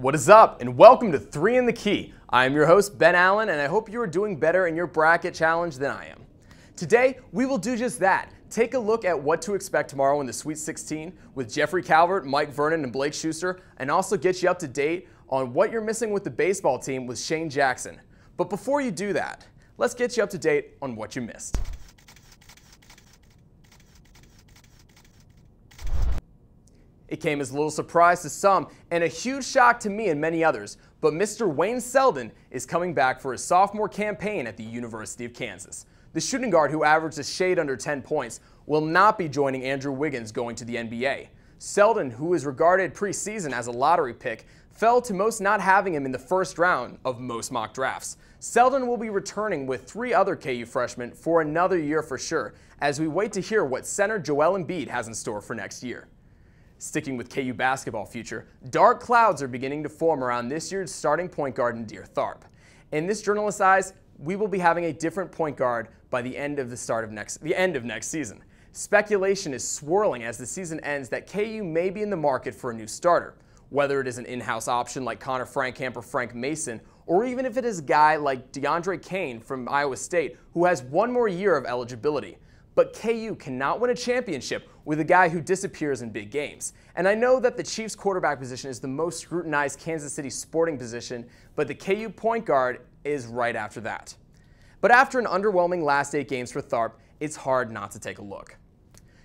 What is up, and welcome to 3 in the Key. I am your host, Ben Allen, and I hope you are doing better in your bracket challenge than I am. Today, we will do just that. Take a look at what to expect tomorrow in the Sweet 16 with Geoffrey Calvert, Mike Vernon, and Blake Schuster, and also get you up to date on what you're missing with the baseball team with Shane Jackson. But before you do that, let's get you up to date on what you missed. It came as a little surprise to some and a huge shock to me and many others, but Mr. Wayne Selden is coming back for his sophomore campaign at the University of Kansas. The shooting guard, who averaged a shade under 10 points, will not be joining Andrew Wiggins going to the NBA. Selden, who is regarded preseason as a lottery pick, fell to most not having him in the first round of most mock drafts. Selden will be returning with 3 other KU freshmen for another year for sure, as we wait to hear what center Joel Embiid has in store for next year. Sticking with KU basketball future, dark clouds are beginning to form around this year's starting point guard in Deer Tharp. In this journalist's eyes, we will be having a different point guard by the end of next season. Speculation is swirling as the season ends that KU may be in the market for a new starter, whether it is an in-house option like Connor Frankamp or Frank Mason, or even if it is a guy like DeAndre Kane from Iowa State who has 1 more year of eligibility. But KU cannot win a championship with a guy who disappears in big games. And I know that the Chiefs quarterback position is the most scrutinized Kansas City sporting position, but the KU point guard is right after that. But after an underwhelming last 8 games for Tharp, it's hard not to take a look.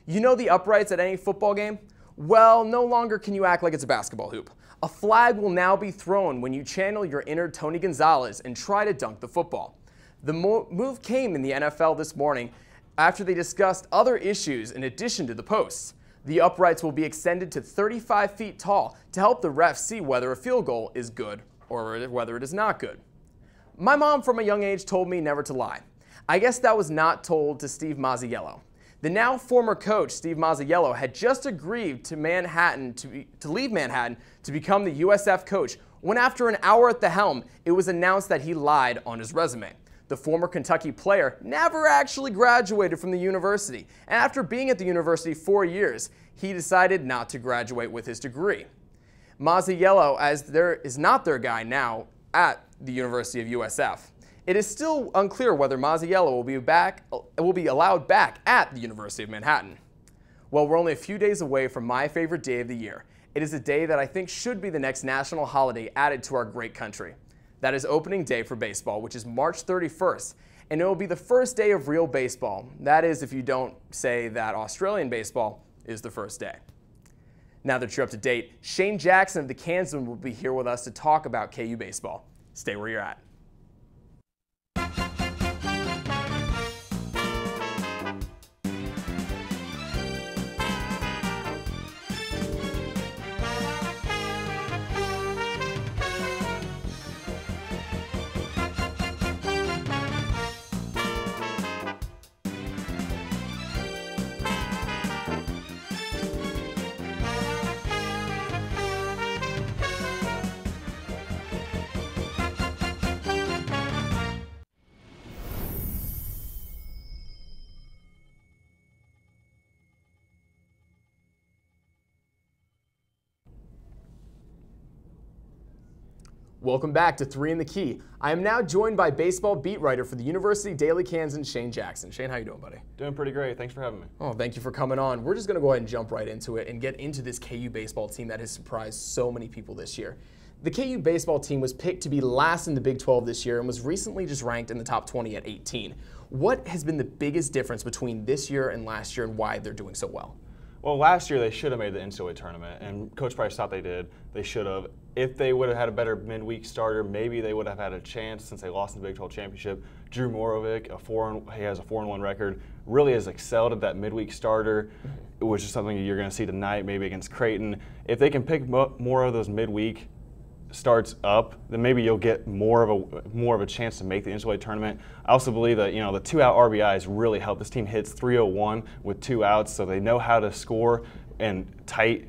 You know the uprights at any football game? Well, no longer can you act like it's a basketball hoop. A flag will now be thrown when you channel your inner Tony Gonzalez and try to dunk the football. The move came in the NFL this morning after they discussed other issues in addition to the posts. The uprights will be extended to 35 feet tall to help the refs see whether a field goal is good or whether it is not good. My mom from a young age told me never to lie. I guess that was not told to Steve Mazziello. The now former coach, Steve Mazziello, had just agreed to leave Manhattan to become the USF coach when after an hour at the helm, it was announced that he lied on his resume. The former Kentucky player never actually graduated from the university, and after being at the university 4 years, he decided not to graduate with his degree. Mazziello, as there is not their guy now at the University of USF. It is still unclear whether Mazziello will be allowed back at the University of Manhattan. Well, we're only a few days away from my favorite day of the year. It is a day that I think should be the next national holiday added to our great country. That is opening day for baseball, which is March 31st, and it will be the first day of real baseball. That is, if you don't say that Australian baseball is the first day. Now that you're up to date, Shane Jackson of the Kansman will be here with us to talk about KU baseball. Stay where you're at. Welcome back to 3 in the Key. I am now joined by baseball beat writer for the University Daily Kansan, Shane Jackson. Shane, how you doing, buddy? Doing pretty great. Thanks for having me. Oh, thank you for coming on. We're just going to go ahead and jump right into it and get into this KU baseball team that has surprised so many people this year. The KU baseball team was picked to be last in the Big 12 this year and was recently just ranked in the top 20 at 18. What has been the biggest difference between this year and last year and why they're doing so well? Well, last year they should have made the NCAA tournament, and Coach Price thought they did. They should have. If they would have had a better midweek starter, maybe they would have had a chance since they lost in the Big 12 championship. Drew Morovic, he has a 4-1 record, really has excelled at that midweek starter, which is something you're going to see tonight, maybe against Creighton. If they can pick more of those midweek starts up, then maybe you'll get more of a chance to make the NCAA tournament. I also believe that the 2-out RBIs really help. This team hits .301 with 2 outs, so they know how to score and tight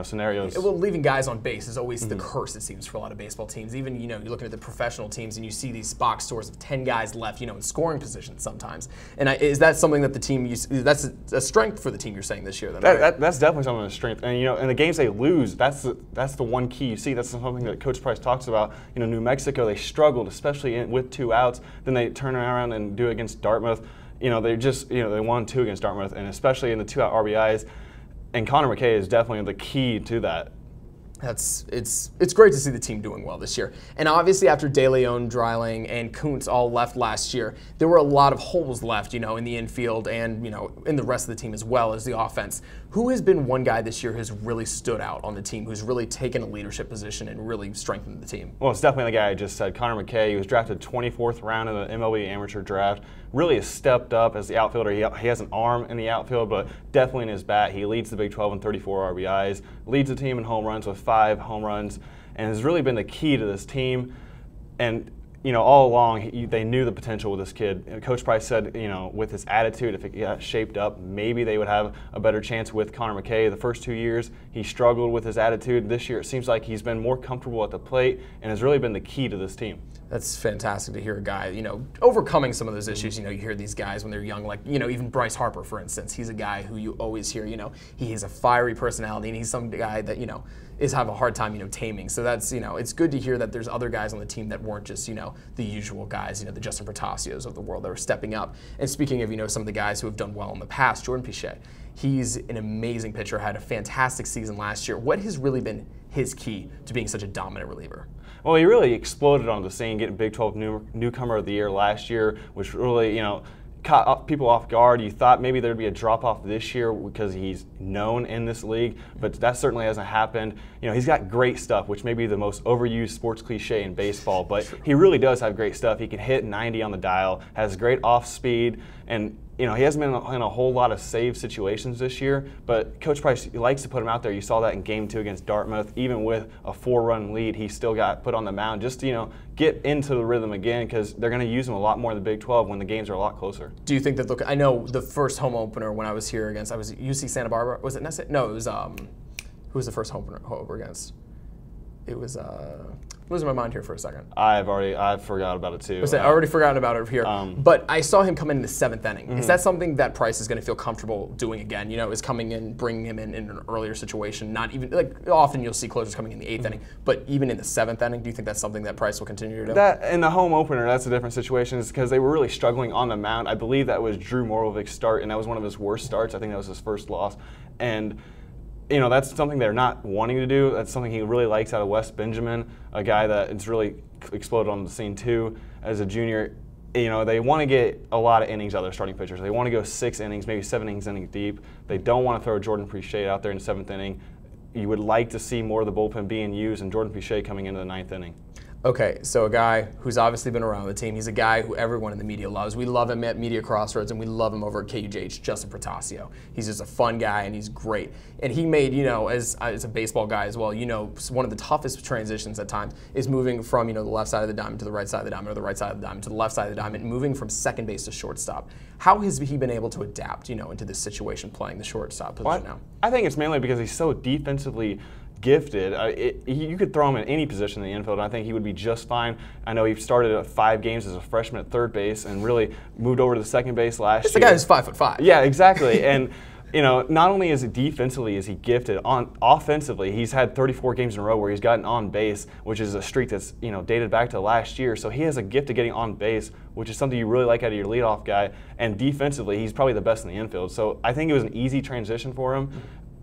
scenarios. Well, leaving guys on base is always the curse, it seems, for a lot of baseball teams. Even, you're looking at the professional teams and you see these box scores of 10 guys left, in scoring positions sometimes. And is that something that the team, that's a strength for the team you're saying this year? Then, right? That's definitely something of a strength. And, in the games they lose, that's the one key you see. That's something that Coach Price talks about. New Mexico, they struggled, especially with 2 outs. Then they turn around and do it against Dartmouth. They just, they won 2 against Dartmouth, and especially in the 2-out RBIs. And Connor McKay is definitely the key to that. It's great to see the team doing well this year. And obviously after De Leon, Dreiling, and Kuntz all left last year, there were a lot of holes left, in the infield and, in the rest of the team as well as the offense. Who has been one guy this year who's really stood out on the team, who's really taken a leadership position and really strengthened the team? Well, it's definitely the guy I just said, Connor McKay. He was drafted 24th round in the MLB amateur draft. Really has stepped up as the outfielder. He has an arm in the outfield, but definitely in his bat. He leads the Big 12 in 34 RBIs, leads the team in home runs with 5 home runs, and has really been the key to this team. And all along, they knew the potential with this kid. Coach Price said, with his attitude, if it got shaped up, maybe they would have a better chance with Connor McKay. The first 2 years, he struggled with his attitude. This year, it seems like he's been more comfortable at the plate and has really been the key to this team. That's fantastic to hear a guy, overcoming some of those issues. You hear these guys when they're young, like, even Bryce Harper, for instance. He's a guy who you always hear, he has a fiery personality, and he's some guy that, is have a hard time, taming. So that's, it's good to hear that there's other guys on the team that weren't just, the usual guys, the Justin Protasios of the world that are stepping up. And speaking of, some of the guys who have done well in the past, Jordan Pichet, he's an amazing pitcher, had a fantastic season last year. What has really been his key to being such a dominant reliever? Well, he really exploded on the scene, getting Big 12 newcomer of the year last year, which really, caught people off guard. You thought maybe there'd be a drop-off this year because he's known in this league, but that certainly hasn't happened. He's got great stuff, which may be the most overused sports cliche in baseball, but he really does have great stuff. He can hit 90 on the dial, has great off-speed, and he hasn't been in a whole lot of save situations this year, but Coach Price likes to put him out there. You saw that in Game 2 against Dartmouth. Even with a 4-run lead, he still got put on the mound just to, get into the rhythm again, because they're going to use him a lot more in the Big 12 when the games are a lot closer. Do you think that, I know the first home opener when I was here against, I was UC Santa Barbara, was it Nessa? No, it was, who was the first home opener against? It was, losing my mind here for a second. I've forgot about it too. I already forgotten about it here. But I saw him come in the 7th inning. Is that something that Price is going to feel comfortable doing again? Is coming in, bringing him in an earlier situation. Not even often you'll see closers coming in the 8th inning, but even in the 7th inning, do you think that's something that Price will continue to do? That in the home opener, that's a different situation, is because they were really struggling on the mound. I believe that was Drew Morovic's start, and that was one of his worst starts. I think that was his first loss, and that's something they're not wanting to do. That's something he really likes out of Wes Benjamin, a guy that has really exploded on the scene too as a junior. They want to get a lot of innings out of their starting pitchers. They want to go 6 innings, maybe 7 innings deep. They don't want to throw Jordan Pichet out there in the 7th inning. You would like to see more of the bullpen being used, and Jordan Pichet coming into the 9th inning. Okay, so a guy who's obviously been around the team. He's a guy who everyone in the media loves. We love him at Media Crossroads, and we love him over at KUJH, Justin Protasio. He's just a fun guy, and he's great. And he made, as a baseball guy as well, one of the toughest transitions at times is moving from, the left side of the diamond to the right side of the diamond, or the right side of the diamond to the left side of the diamond, moving from second base to shortstop. How has he been able to adapt, into this situation playing the shortstop position now? I think it's mainly because he's so defensively gifted. You could throw him in any position in the infield, and I think he would be just fine. I know he started 5 games as a freshman at third base and really moved over to the second base last year. It's the guy who's 5'5". Yeah, exactly. And not only is he defensively is he gifted, offensively he's had 34 games in a row where he's gotten on base, which is a streak that's dated back to last year. So he has a gift of getting on base, which is something you really like out of your leadoff guy. And defensively, he's probably the best in the infield. So I think it was an easy transition for him.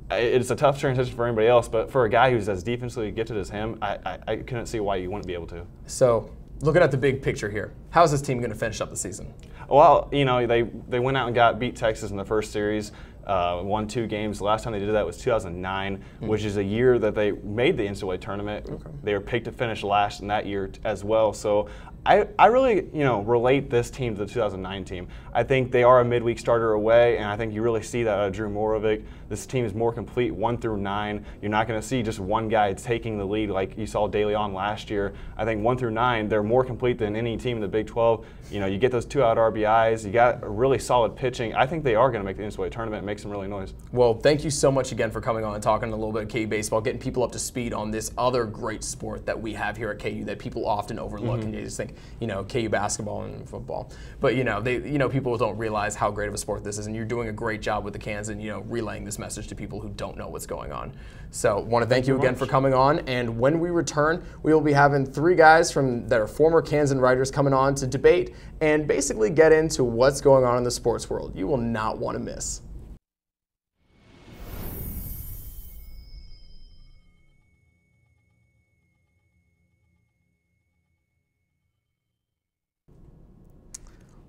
It's a tough transition for anybody else, but for a guy who's as defensively gifted as him, I couldn't see why you wouldn't be able to. So, looking at the big picture here, how is this team going to finish up the season? Well, they went out and beat Texas in the first series, won 2 games. The last time they did that was 2009, which is a year that they made the NCAA tournament. Okay. They were picked to finish last in that year as well. So I really, relate this team to the 2009 team. I think they are a midweek starter away, and I think you really see that out of Drew Morovic. This team is more complete 1 through 9. You're not going to see just one guy taking the lead like you saw De Leon last year. I think 1 through 9, they're more complete than any team in the Big 12. You get those 2-out RBIs. You got a really solid pitching. I think they are going to make the NCAA tournament and make some really noise. Well, thank you so much again for coming on and talking a little bit of KU baseball, getting people up to speed on this other great sport that we have here at KU that people often overlook, and they just think, KU basketball and football. But people don't realize how great of a sport this is, and you're doing a great job with the cans and relaying this message to people who don't know what's going on. So, want to thank you again for coming on. And when we return, we will be having 3 guys that are former Kansan writers coming on to debate and basically get into what's going on in the sports world. You will not want to miss.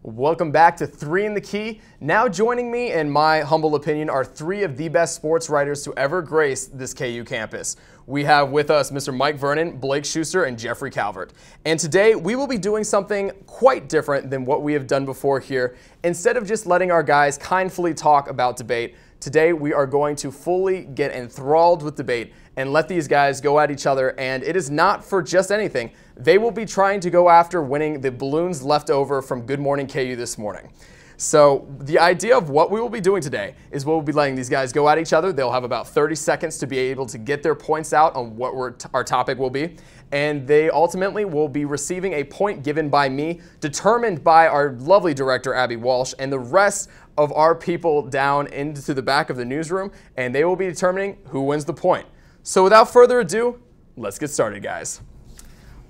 Welcome back to 3 in the Key. Now joining me, in my humble opinion, are 3 of the best sports writers to ever grace this KU campus. We have with us Mr. Mike Vernon, Blake Schuster, and Geoffrey Calvert. And today we will be doing something quite different than what we have done before here. Instead of just letting our guys kindly talk about debate, today we are going to fully get enthralled with debate and let these guys go at each other, and it is not for just anything. They will be trying to go after winning the balloons left over from Good Morning KU this morning. So the idea of what we will be doing today is we'll be letting these guys go at each other. They'll have about 30 seconds to be able to get their points out on what our topic will be. And they ultimately will be receiving a point given by me, determined by our lovely director, Abby Walsh, and the rest of our people down into the back of the newsroom, and they will be determining who wins the point. So without further ado, let's get started, guys.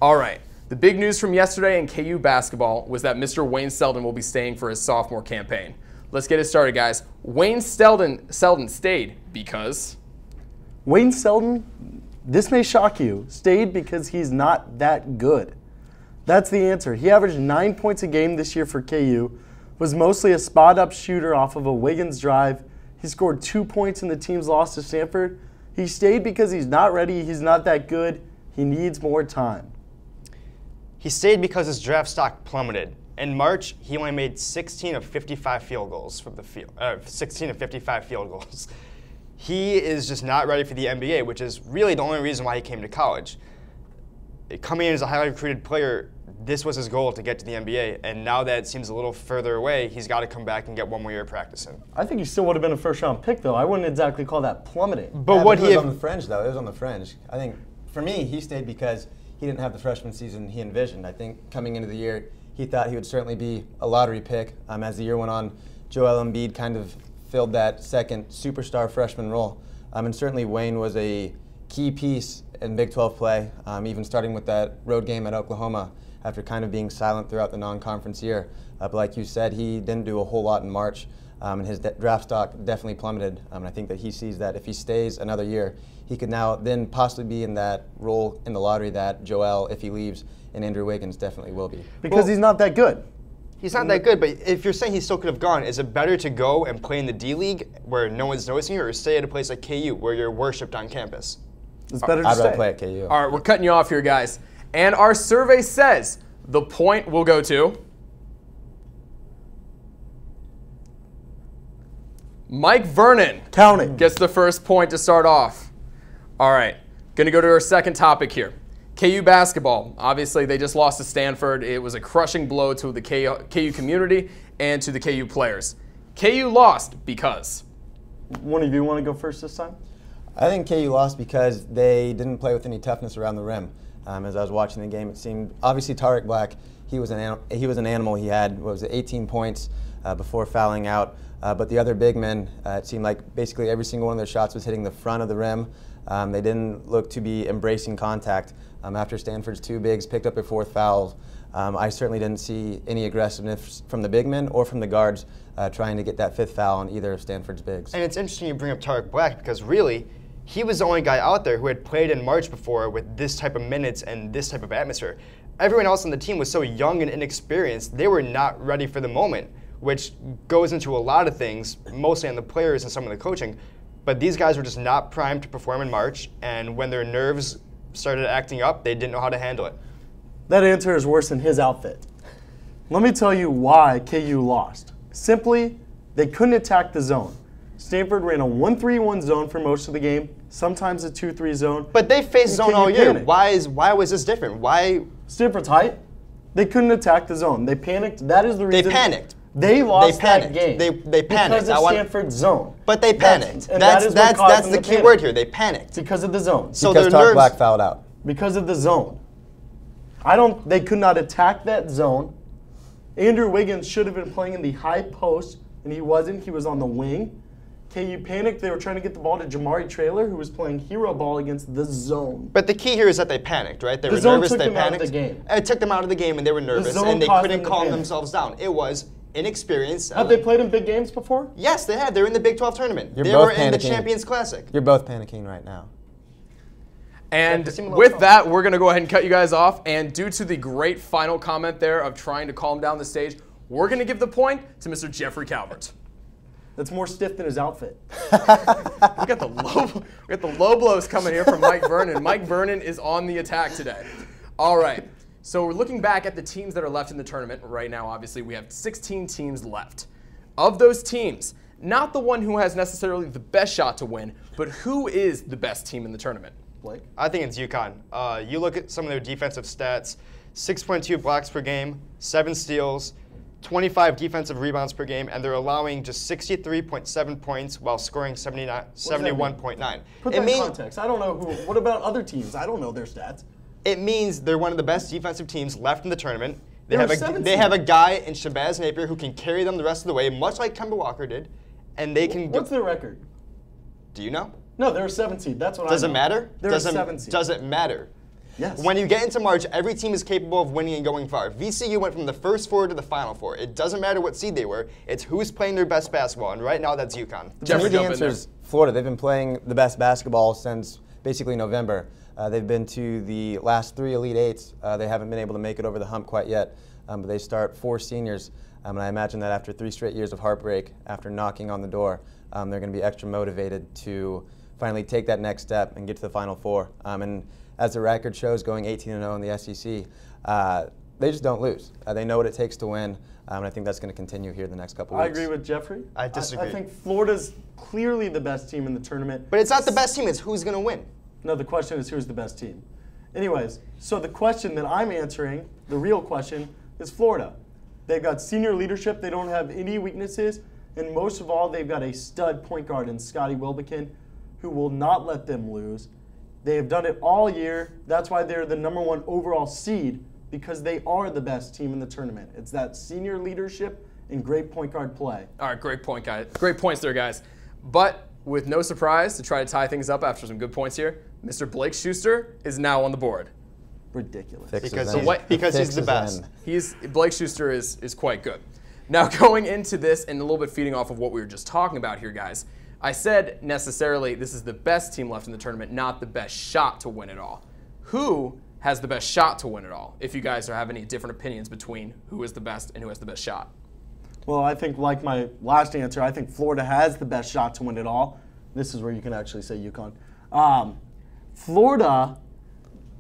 All right, the big news from yesterday in KU basketball was that Mr. Wayne Selden will be staying for his sophomore campaign. Let's get it started, guys. Wayne Selden stayed because... Wayne Selden, this may shock you, stayed because he's not that good. That's the answer. He averaged 9 points a game this year for KU, was mostly a spot-up shooter off of a Wiggins drive. He scored 2 points in the team's loss to Stanford. He stayed because he's not ready, he's not that good, he needs more time. He stayed because his draft stock plummeted. In March, he only made 16 of 55 field goals from the field. 16 of 55 field goals. He is just not ready for the NBA, which is really the only reason why he came to college. Coming in as a highly recruited player, this was his goal to get to the NBA, and now that it seems a little further away, he's got to come back and get 1 more year of practicing. I think he still would have been a first-round pick, though. I wouldn't exactly call that plummeting. But what he was on the fringe, though. It was on the fringe. I think, for me, he stayed because he didn't have the freshman season he envisioned. I think coming into the year, he thought he would certainly be a lottery pick. As the year went on, Joel Embiid kind of filled that second superstar freshman role. And certainly Wayne was a key piece in Big 12 play, even starting with that road game at Oklahoma after kind of being silent throughout the non-conference year. But like you said, he didn't do a whole lot in March, and his draft stock definitely plummeted. I think that he sees that if he stays another year, he could now then possibly be in that role in the lottery that Joel, if he leaves, and Andrew Wiggins definitely will be. Because he's not that good. He's not that good, but if you're saying he still could have gone, is it better to go and play in the D-League where no one's noticing you, or stay at a place like KU where you're worshipped on campus? It's better to I'd stay. rather play at KU. All right, we're cutting you off here, guys. And our survey says the point will go to Mike Vernon. Counting. Gets the first point to start off. All right, going to go to our second topic here. KU basketball. Obviously, they just lost to Stanford. It was a crushing blow to the KU community and to the KU players. KU lost because? One of you want to go first this time? I think KU lost because they didn't play with any toughness around the rim. As I was watching the game, it seemed obviously Tariq Black. He was an animal. He had 18 points before fouling out. But the other big men, it seemed like basically every single one of their shots was hitting the front of the rim. They didn't look to be embracing contact. After Stanford's 2 bigs picked up their 4th foul, I certainly didn't see any aggressiveness from the big men or from the guards trying to get that 5th foul on either of Stanford's bigs. And it's interesting you bring up Tariq Black because really, he was the only guy out there who had played in March before with this type of minutes and this type of atmosphere. Everyone else on the team was so young and inexperienced, they were not ready for the moment, which goes into a lot of things, mostly on the players and some of the coaching. But these guys were just not primed to perform in March, and when their nerves started acting up, they didn't know how to handle it. That answer is worse than his outfit. Let me tell you why KU lost. Simply, they couldn't attack the zone. Stanford ran a 1-3-1 zone for most of the game, sometimes a 2-3 zone. But they faced zone all year. Panicked. Why was this different? Why? Stanford's height. They couldn't attack the zone. They panicked. That is the reason. They panicked. They lost panicked. that game. They panicked. Because of Stanford's zone. But they panicked. That's the key word here. They panicked. Because of the zone. So because their Todd nerves. Black fouled out. Because of the zone. They could not attack that zone. Andrew Wiggins should have been playing in the high post, and he wasn't. He was on the wing. KU panicked. They were trying to get the ball to Jamari Traylor, who was playing hero ball against the zone. But the key here is that they panicked, right? They were zone nervous. took They them out of panicked. the game. It took them out of the game, and they were nervous, zone and they caused couldn't them to calm panic. themselves down. It was inexperience. Have they played in big games before? Yes, they have. They're in the Big 12 tournament. You're They both were in the panicking. Champions Classic. You're both panicking right now. And they seem a little with calm. that, we're going to go ahead and cut you guys off. And due to the great final comment there of trying to calm down the stage, we're going to give the point to Mr. Geoffrey Calvert. That's more stiff than his outfit. We got the low blows coming here from Mike Vernon. Mike Vernon is on the attack today. All right. So we're looking back at the teams that are left in the tournament right now. Obviously, we have 16 teams left. Of those teams, not the one who has necessarily the best shot to win, but who is the best team in the tournament? Blake? I think it's UConn. You look at some of their defensive stats: 6.2 blocks per game, 7 steals, 25 defensive rebounds per game, and they're allowing just 63.7 points while scoring 71.9. Put that in context. I don't know who. What about other teams? I don't know their stats. It means they're one of the best defensive teams left in the tournament. They They have were a 17th. they have a guy in Shabazz Napier who can carry them the rest of the way, much like Kemba Walker did, and they can. What's their record? Do you know? No, they're a 7 seed. That's what Does I it know. matter? They're a 7 seed. Does it matter? Yes. When you get into March, every team is capable of winning and going far. VCU went from the first four to the final four. It doesn't matter what seed they were. It's who's playing their best basketball, and right now that's UConn. To Geoffrey, me, the jump in answer there. is Florida. They've been playing the best basketball since basically November. They've been to the last 3 Elite Eights. They haven't been able to make it over the hump quite yet, but they start 4 seniors. And I imagine that after 3 straight years of heartbreak, after knocking on the door, they're going to be extra motivated to finally take that next step and get to the Final Four. And as the record shows, going 18-0 in the SEC, they just don't lose. They know what it takes to win, and I think that's going to continue here the next couple I weeks. agree with Geoffrey. I disagree. I think Florida's clearly the best team in the tournament. But it's not the best team. It's who's going to win. No, the question is who's the best team. Anyways, so the question that I'm answering, the real question, is Florida. They've got senior leadership. They don't have any weaknesses. And most of all, they've got a stud point guard in Scotty Wilbekin who will not let them lose. They have done it all year. That's why they're the #1 overall seed, because they are the best team in the tournament. It's that senior leadership and great point guard play. All right, great point, guys. Great points there, guys. But with no surprise, to try to tie things up after some good points here, Mr. Blake Schuster is now on the board. Ridiculous. Fixes Because in. because he's the Fixes best. in. Blake Schuster is quite good. Now going into this and a little bit feeding off of what we were just talking about here, guys, I said necessarily this is the best team left in the tournament, not the best shot to win it all. Who has the best shot to win it all? If you guys have any different opinions between who is the best and who has the best shot. Well, I think like my last answer, I think Florida has the best shot to win it all. This is where you can actually say UConn. Florida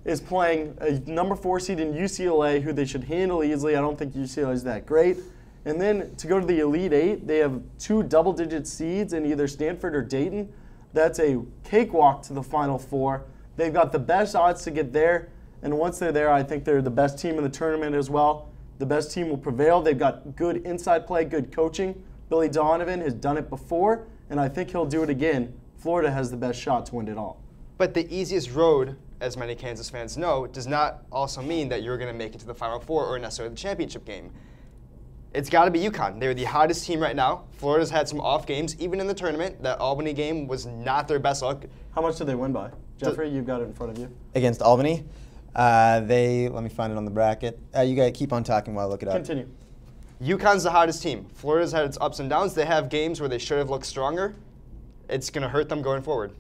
is playing a #4 seed in UCLA, who they should handle easily. I don't think UCLA is that great. And then to go to the Elite Eight, they have 2 double-digit seeds in either Stanford or Dayton. That's a cakewalk to the Final Four. They've got the best odds to get there. And once they're there, I think they're the best team in the tournament as well. The best team will prevail. They've got good inside play, good coaching. Billy Donovan has done it before, and I think he'll do it again. Florida has the best shot to win it all. But the easiest road, as many Kansas fans know, does not also mean that you're going to make it to the Final Four or necessarily the championship game. It's got to be UConn. They're the hottest team right now. Florida's had some off games, even in the tournament. That Albany game was not their best luck. How much did they win by? Geoffrey, you've got it in front of you. Against Albany, let me find it on the bracket. You guys keep on talking while I look it up. Continue. UConn's the hottest team. Florida's had its ups and downs. They have games where they should have looked stronger. It's going to hurt them going forward.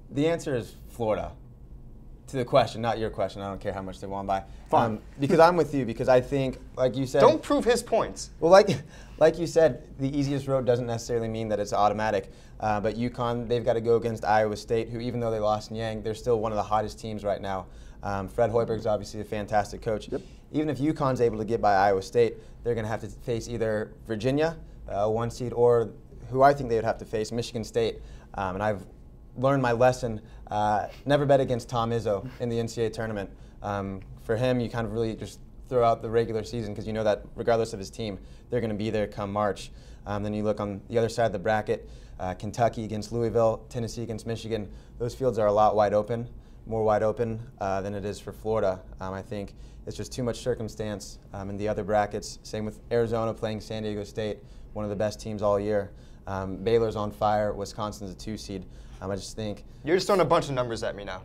The answer is Florida. to the question, not your question. I don't care how much they won by. Fine. Because I'm with you. Because I think, like you said, Don't prove his points. well, like you said, the easiest road doesn't necessarily mean that it's automatic. But UConn, they've got to go against Iowa State, who, even though they lost Yang, they're still one of the hottest teams right now. Fred Hoiberg's obviously a fantastic coach. Yep. Even if UConn's able to get by Iowa State, they're going to have to face either Virginia, 1 seed, or who I think they would have to face, Michigan State. And I've learned my lesson. Never bet against Tom Izzo in the NCAA tournament. For him, you kind of really just throw out the regular season because you know that regardless of his team, they're going to be there come March. Then you look on the other side of the bracket, Kentucky against Louisville, Tennessee against Michigan. Those fields are a lot wide open, more wide open than it is for Florida. I think it's just too much circumstance in the other brackets. Same with Arizona playing San Diego State, one of the best teams all year. Baylor's on fire. Wisconsin's a 2 seed. I just think You're just throwing a bunch of numbers at me now.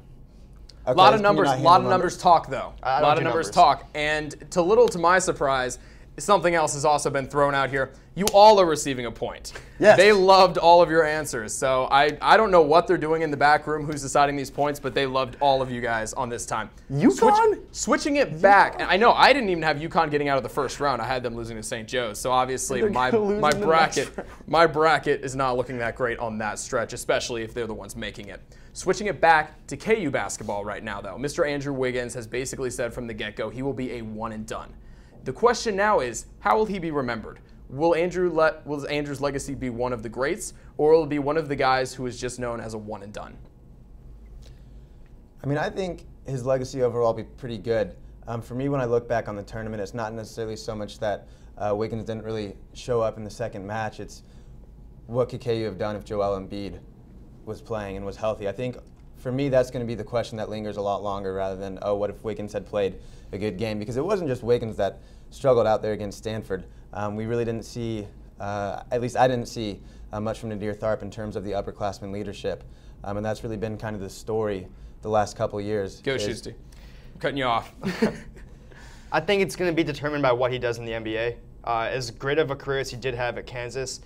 okay, A lot of can you numbers, not a lot of handle numbers talk though. I A don't lot do of numbers numbers. talk, and to my surprise, something else has also been thrown out here. You all are receiving a point. Yes. They loved all of your answers, so I don't know what they're doing in the back room, who's deciding these points, but they loved all of you guys on this time. UConn? Switching it back, and I know I didn't even have UConn getting out of the first round. I had them losing to St. Joe's, so obviously They're my gonna lose my in the next bracket round. my bracket is not looking that great on that stretch, especially if they're the ones making it. Switching it back to KU basketball right now, though, Mr. Andrew Wiggins has basically said from the get-go he will be a one and done. The question now is, how will he be remembered? Will Andrew's legacy be one of the greats, or will it be one of the guys who is just known as a one and done? I mean, I think his legacy overall will be pretty good. For me, when I look back on the tournament, it's not necessarily so much that Wiggins didn't really show up in the second match. It's what could KU have done if Joel Embiid was playing and was healthy. I think for me, that's going to be the question that lingers a lot longer rather than, oh, what if Wiggins had played a good game? Because it wasn't just Wiggins that struggled out there against Stanford. We really didn't see, at least I didn't see much from Nadir Tharp in terms of the upperclassmen leadership. And that's really been kind of the story the last couple of years. Go, Schuster. I'm cutting you off. I think it's going to be determined by what he does in the NBA. As great of a career as he did have at Kansas,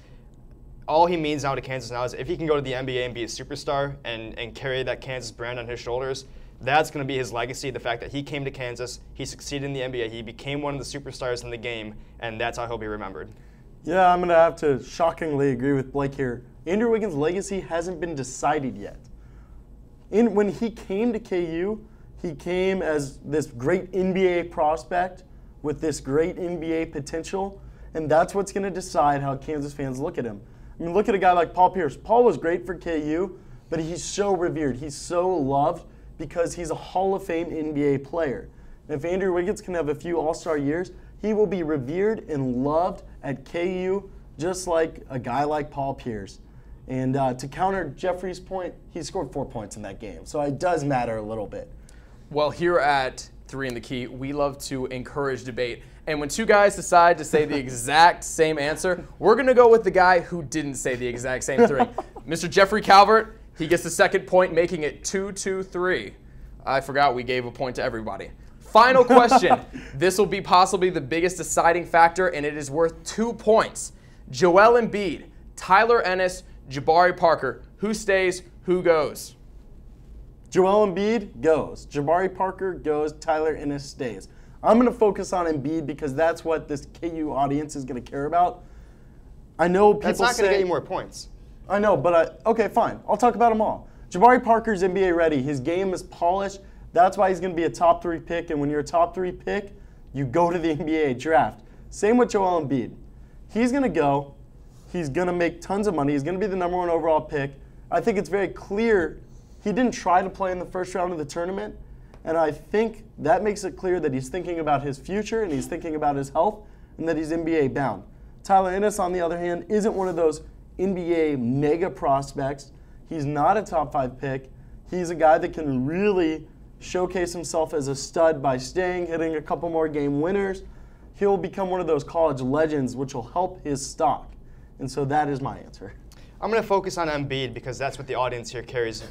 all he means now to Kansas now is if he can go to the NBA and be a superstar and carry that Kansas brand on his shoulders, that's going to be his legacy, the fact that he came to Kansas, he succeeded in the NBA, he became one of the superstars in the game, and that's how he'll be remembered. Yeah, I'm going to have to shockingly agree with Blake here. Andrew Wiggins' legacy hasn't been decided yet. When he came to KU, he came as this great NBA prospect with this great NBA potential, and that's what's going to decide how Kansas fans look at him. I mean, look at a guy like Paul Pierce. Paul was great for KU, but he's so revered. He's so loved because he's a Hall of Fame NBA player. And if Andrew Wiggins can have a few All-Star years, he will be revered and loved at KU just like a guy like Paul Pierce. And to counter Geoffrey's point, he scored 4 points in that game. So it does matter a little bit. Well, here at 3 in the Key, we love to encourage debate. And when two guys decide to say the exact same answer, we're going to go with the guy who didn't say the exact same 3. Mr. Geoffrey Calvert, he gets the second point, making it 2-2-3. I forgot we gave a point to everybody. Final question. This will be possibly the biggest deciding factor, and it is worth 2 points. Joel Embiid, Tyler Ennis, Jabari Parker. Who stays, who goes? Joel Embiid goes. Jabari Parker goes. Tyler Ennis stays. I'm going to focus on Embiid because that's what this KU audience is going to care about. I know people That's not going to say, get you more points. I know, but okay, fine. I'll talk about them all. Jabari Parker's NBA ready. His game is polished. That's why he's going to be a top 3 pick. And when you're a top 3 pick, you go to the NBA draft. Same with Joel Embiid. He's going to go. He's going to make tons of money. He's going to be the #1 overall pick. I think it's very clear he didn't try to play in the first round of the tournament. And I think that makes it clear that he's thinking about his future and he's thinking about his health and that he's NBA bound. Tyler Ennis, on the other hand, isn't one of those NBA mega prospects. He's not a top 5 pick. He's a guy that can really showcase himself as a stud by staying, hitting a couple more game winners. He'll become one of those college legends, which will help his stock. And so that is my answer. I'm going to focus on Embiid because that's what the audience here cares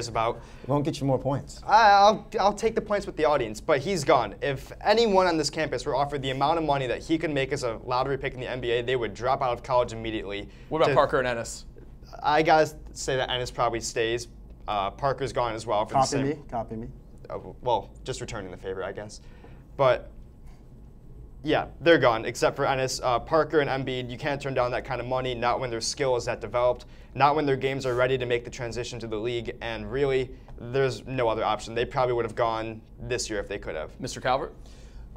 about. It won't get you more points. I'll take the points with the audience, but he's gone. If anyone on this campus were offered the amount of money that he could make as a lottery pick in the NBA, they would drop out of college immediately. What about Parker and Ennis? I got to say that Ennis probably stays. Parker's gone as well. For the same. Copy me. well, just returning the favor, I guess. But yeah, they're gone, except for Ennis. Parker and Embiid, you can't turn down that kind of money, not when their skill is that developed, not when their games are ready to make the transition to the league, and really, there's no other option. They probably would have gone this year if they could have. Mr. Calvert?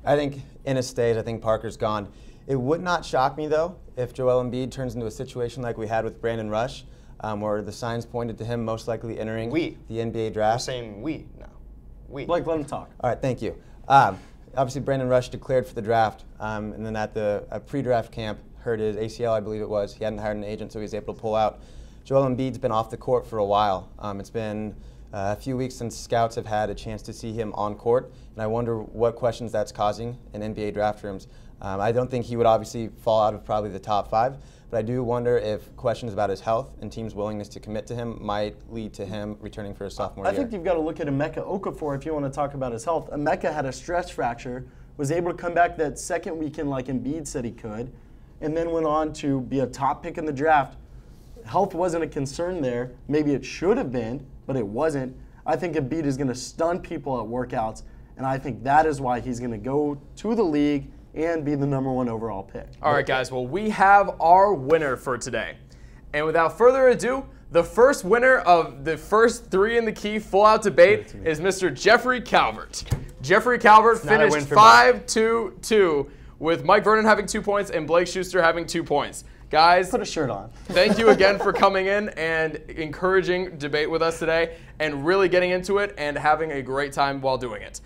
I think Ennis stays. I think Parker's gone. It would not shock me, though, if Joel Embiid turns into a situation like we had with Brandon Rush, where the signs pointed to him most likely entering the NBA draft. I'm saying we now. We. Blake, let him talk. All right, thank you. Obviously, Brandon Rush declared for the draft, and then at the pre-draft camp, hurt his ACL, I believe it was. He hadn't hired an agent, so he was able to pull out. Joel Embiid's been off the court for a while. It's been a few weeks since scouts have had a chance to see him on court, and I wonder what questions that's causing in NBA draft rooms. I don't think he would obviously fall out of probably the top 5, but I do wonder if questions about his health and teams' willingness to commit to him might lead to him returning for his sophomore year. I think you've got to look at Emeka Okafor if you want to talk about his health. Emeka had a stress fracture, was able to come back that second weekend like Embiid said he could, and then went on to be a top pick in the draft. Health wasn't a concern there. Maybe it should have been, but it wasn't. I think Embiid is going to stun people at workouts, and I think that is why he's going to go to the league and be the #1 overall pick. All right, guys. Well, we have our winner for today. And without further ado, the first winner of the first 3 in the Key full-out debate is Mr. Geoffrey Calvert. Geoffrey Calvert finished 5-2-2 with Mike Vernon having 2 points and Blake Schuster having 2 points. Guys, put a shirt on. Thank you again for coming in and encouraging debate with us today and really getting into it and having a great time while doing it.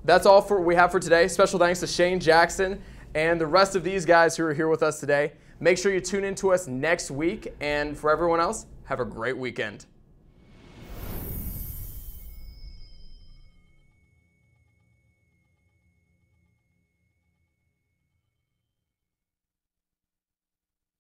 That's all we have for today. Special thanks to Shane Jackson and the rest of these guys who are here with us today. Make sure you tune in to us next week. And for everyone else, have a great weekend.